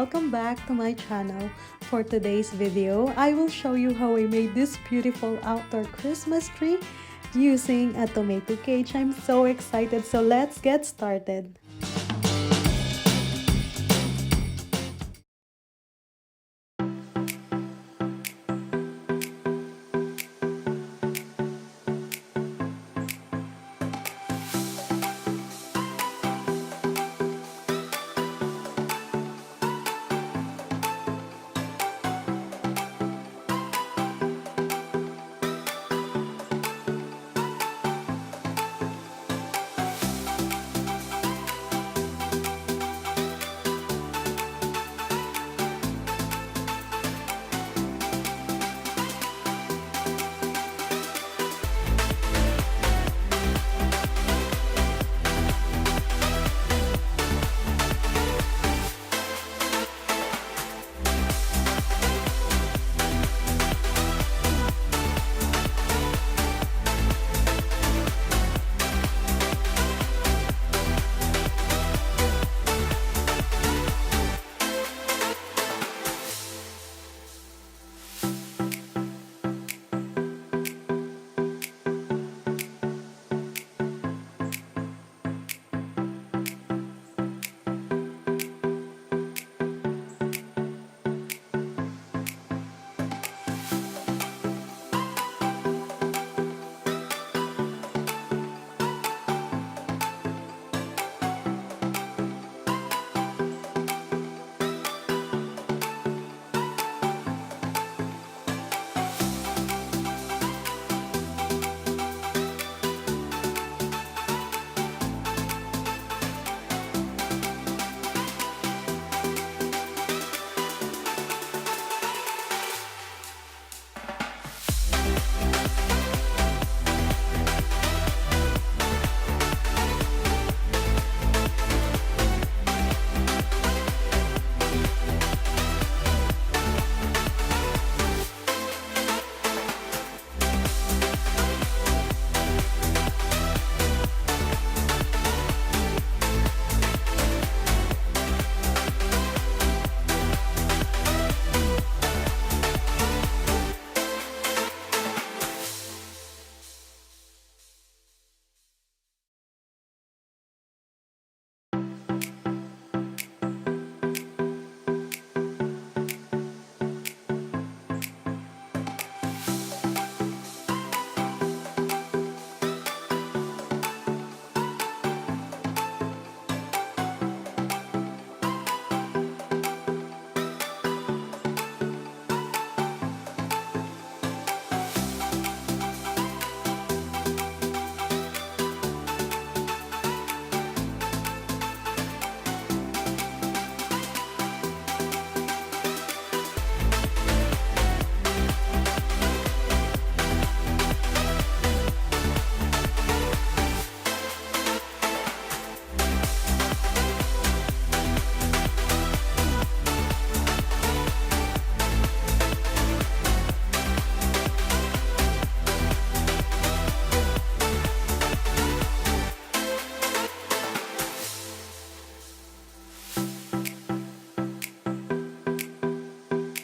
welcome back to my channel. For today's video, I will show you how I made this beautiful outdoor Christmas tree using a tomato cage. I'm so excited, so let's get started.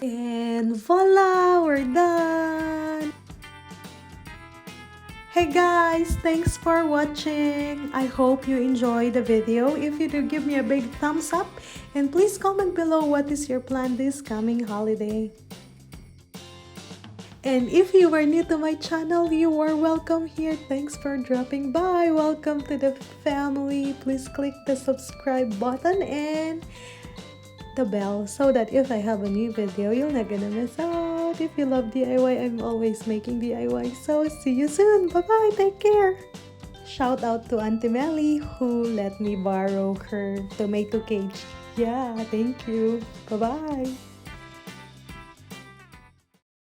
And voila, we're done! Hey guys, thanks for watching. I hope you enjoyed the video. If you do, give me a big thumbs up and please comment below what is your plan this coming holiday. And if you are new to my channel, you are welcome here. Thanks for dropping by. Welcome to the family. Please click the subscribe button and the bell so that if I have a new video, you're not gonna miss out. If you love DIY, I'm always making DIY. So see you soon. Bye-bye. Take care. Shout out to Auntie Melly who let me borrow her tomato cage. Yeah, thank you. Bye-bye.